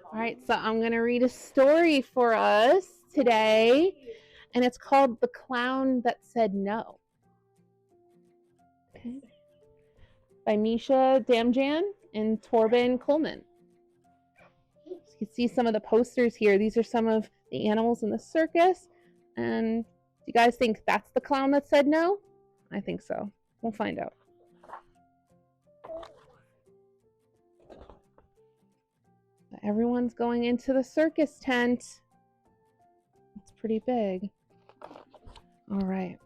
All right, so I'm going to read a story for us today, and it's called The Clown That Said No. Okay. By Mischa, Damjan, and Torben Coleman. You can see some of the posters here. These are some of the animals in the circus. And do you guys think that's the clown that said no? I think so. We'll find out. Everyone's going into the circus tent. It's pretty big. All right.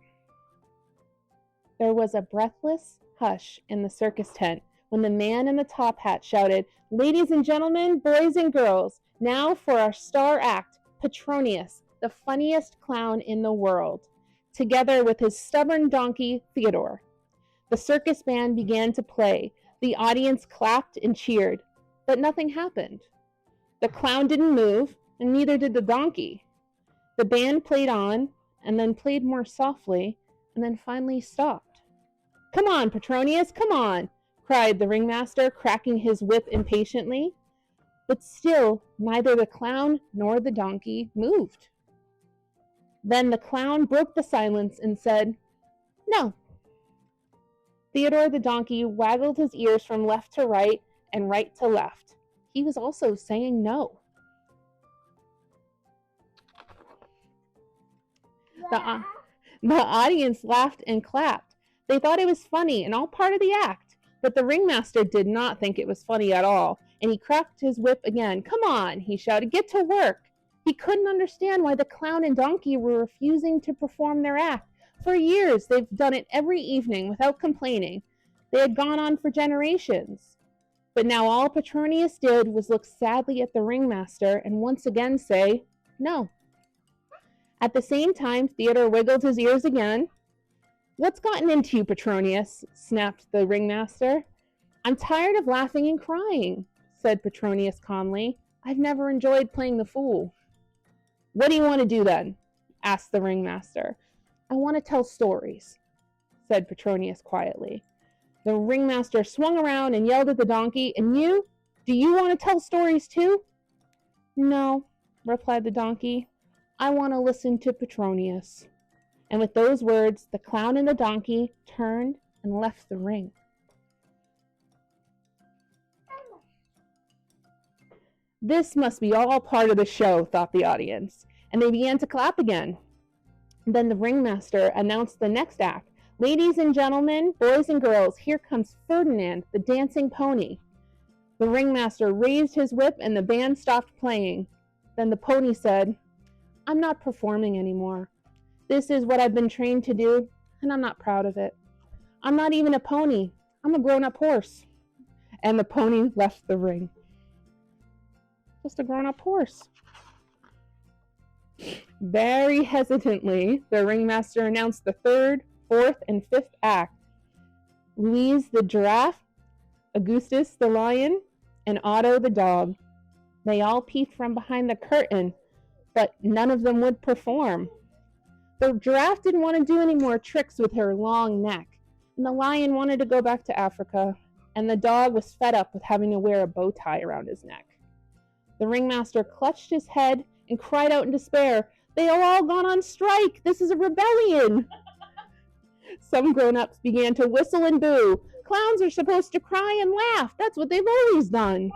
There was a breathless hush in the circus tent when the man in the top hat shouted, "Ladies and gentlemen, boys and girls, now for our star act, Petronius, the funniest clown in the world, together with his stubborn donkey, Theodore." The circus band began to play. The audience clapped and cheered, but nothing happened. The clown didn't move, and neither did the donkey. The band played on, and then played more softly, and then finally stopped. "Come on, Petronius, come on," cried the ringmaster, cracking his whip impatiently. But still, neither the clown nor the donkey moved. Then the clown broke the silence and said, "No." Theodore the donkey waggled his ears from left to right and right to left. He was also saying no. The audience laughed and clapped. They thought it was funny and all part of the act, but the ringmaster did not think it was funny at all, and he cracked his whip again. "Come on," he shouted, "get to work." He couldn't understand why the clown and donkey were refusing to perform their act. For years, they've done it every evening without complaining. They had gone on for generations. But now all Petronius did was look sadly at the ringmaster and once again say, "No." At the same time, Theodore wiggled his ears again. "What's gotten into you, Petronius?" snapped the ringmaster. "I'm tired of laughing and crying," said Petronius calmly. "I've never enjoyed playing the fool." "What do you want to do then?" asked the ringmaster. "I want to tell stories," said Petronius quietly. The ringmaster swung around and yelled at the donkey, "And you? Do you want to tell stories too?" "No," replied the donkey. "I want to listen to Petronius." And with those words, the clown and the donkey turned and left the ring. This must be all part of the show, thought the audience, and they began to clap again. Then the ringmaster announced the next act. "Ladies and gentlemen, boys and girls, here comes Ferdinand, the dancing pony." The ringmaster raised his whip and the band stopped playing. Then the pony said, "I'm not performing anymore. This is what I've been trained to do, and I'm not proud of it. I'm not even a pony. I'm a grown-up horse." And the pony left the ring. Just a grown-up horse. Very hesitantly, the ringmaster announced the third, fourth, and fifth act. Louise the giraffe, Augustus the lion, and Otto the dog. They all peeped from behind the curtain, but none of them would perform. The giraffe didn't want to do any more tricks with her long neck, and the lion wanted to go back to Africa, and the dog was fed up with having to wear a bow tie around his neck. The ringmaster clutched his head and cried out in despair, "They are all gone on strike! This is a rebellion!" Some grown-ups began to whistle and boo. Clowns are supposed to cry and laugh. That's what they've always done.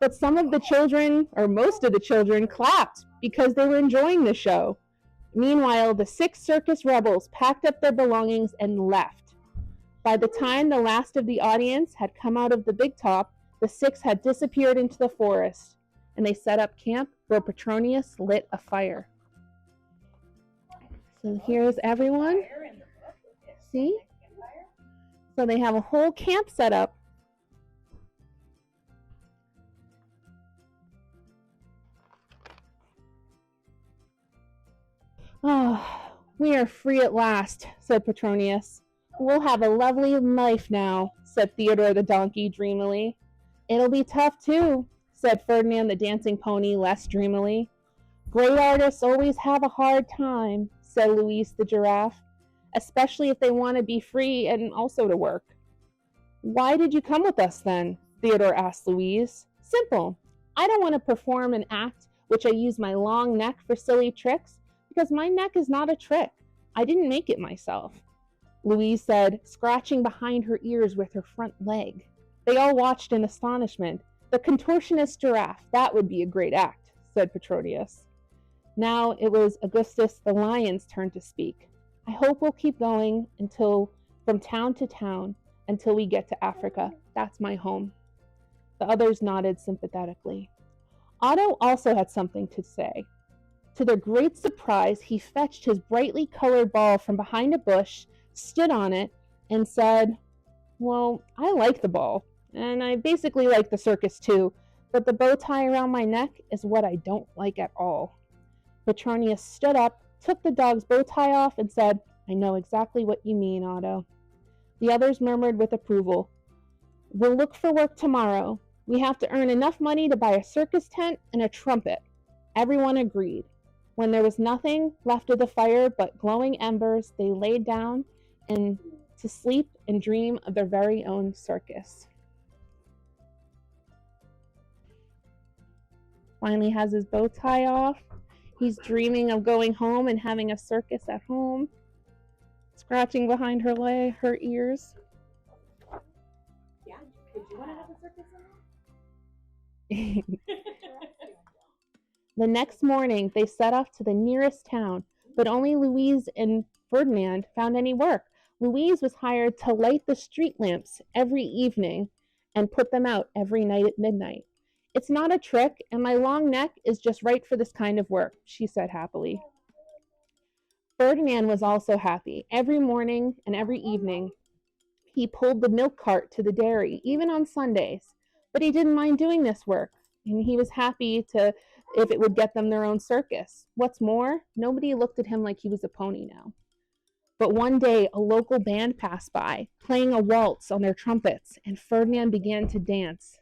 But some of the children, or most of the children, clapped because they were enjoying the show. Meanwhile, the 6 circus rebels packed up their belongings and left. By the time the last of the audience had come out of the big top, the 6 had disappeared into the forest, and they set up camp where Petronius lit a fire. So here's everyone. See? So they have a whole camp set up. "Oh, we are free at last," said Petronius. "We'll have a lovely life now," said Theodore the donkey dreamily. "It'll be tough too," said Ferdinand the dancing pony less dreamily. "Great artists always have a hard time," said Louise the giraffe. especially if they want to be free and also to work. Why did you come with us then? Theodore asked Louise. Simple. I don't want to perform an act which I use my long neck for silly tricks, because my neck is not a trick. I didn't make it myself, Louise said, scratching behind her ears with her front leg. They all watched in astonishment. The contortionist giraffe, that would be a great act, said Petronius. Now it was Augustus the lion's turn to speak. I hope we'll keep going from town to town until we get to Africa. That's my home. The others nodded sympathetically. Otto also had something to say. To their great surprise, he fetched his brightly colored ball from behind a bush, stood on it, and said, well, I like the ball, and I basically like the circus too, but the bow tie around my neck is what I don't like at all. Petronius stood up, took the dog's bow tie off, and said, I know exactly what you mean, Otto. The others murmured with approval. We'll look for work tomorrow. We have to earn enough money to buy a circus tent and a trumpet. Everyone agreed. When there was nothing left of the fire but glowing embers, they laid down to sleep and dream of their very own circus. Finally has his bow tie off. He's dreaming of going home and having a circus at home, scratching behind her ears. Yeah, did you want to have a circus in The next morning, they set off to the nearest town, but only Louise and Ferdinand found any work. Louise was hired to light the street lamps every evening and put them out every night at midnight. It's not a trick, and my long neck is just right for this kind of work, she said happily. Ferdinand was also happy. Every morning and every evening, he pulled the milk cart to the dairy, even on Sundays. But he didn't mind doing this work, and he was happy if it would get them their own circus. What's more, nobody looked at him like he was a pony now. But one day, a local band passed by, playing a waltz on their trumpets, and Ferdinand began to dance.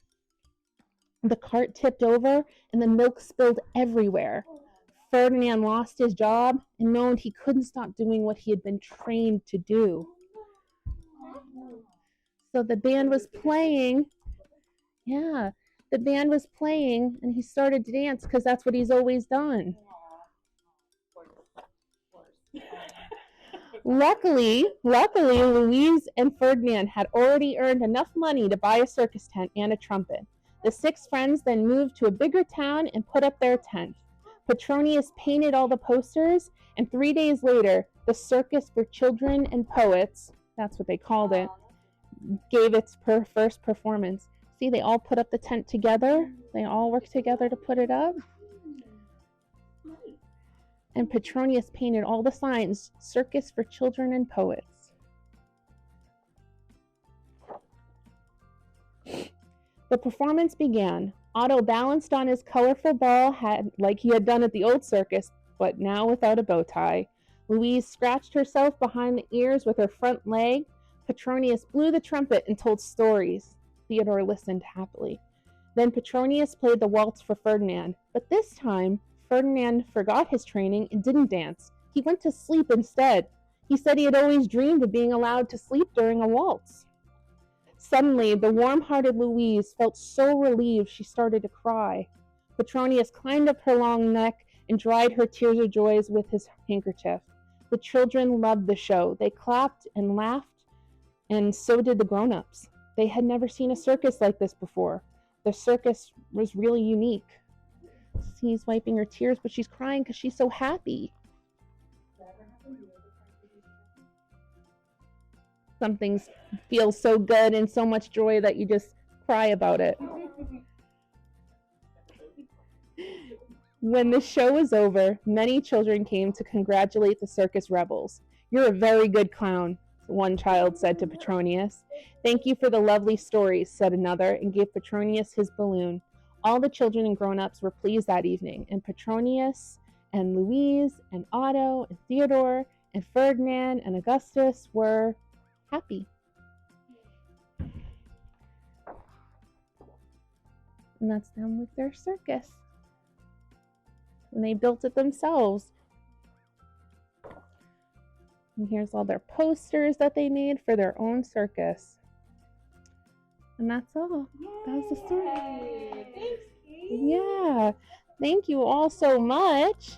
The cart tipped over, and the milk spilled everywhere. Ferdinand lost his job and moaned he couldn't stop doing what he had been trained to do. So the band was playing. Yeah, the band was playing, and he started to dance because that's what he's always done. Luckily, Louise and Ferdinand had already earned enough money to buy a circus tent and a trumpet. The 6 friends then moved to a bigger town and put up their tent. Petronius painted all the posters, and 3 days later, the Circus for Children and Poets, that's what they called it, gave its first performance. See, they all put up the tent together. They all worked together to put it up. And Petronius painted all the signs, Circus for Children and Poets. The performance began. Otto balanced on his colorful ball like he had done at the old circus, but now without a bow tie. Louise scratched herself behind the ears with her front leg. Petronius blew the trumpet and told stories. Theodore listened happily. Then Petronius played the waltz for Ferdinand, but this time Ferdinand forgot his training and didn't dance. He went to sleep instead. He said he had always dreamed of being allowed to sleep during a waltz. Suddenly, the warm-hearted Louise felt so relieved she started to cry. Petronius climbed up her long neck and dried her tears of joy with his handkerchief. The children loved the show. They clapped and laughed, and so did the grown-ups. They had never seen a circus like this before. The circus was really unique. She's wiping her tears, but she's crying because she's so happy. Some things feel so good and so much joy that you just cry about it. When the show was over, many children came to congratulate the circus rebels. You're a very good clown, one child said to Petronius. Thank you for the lovely stories, said another, and gave Petronius his balloon. All the children and grown-ups were pleased that evening, and Petronius and Louise and Otto and Theodore and Ferdinand and Augustus were happy. And that's them with their circus. And they built it themselves. And here's all their posters that they made for their own circus. And that's all. Yay. That was the story. Thanks, Cait. Yeah. Thank you all so much.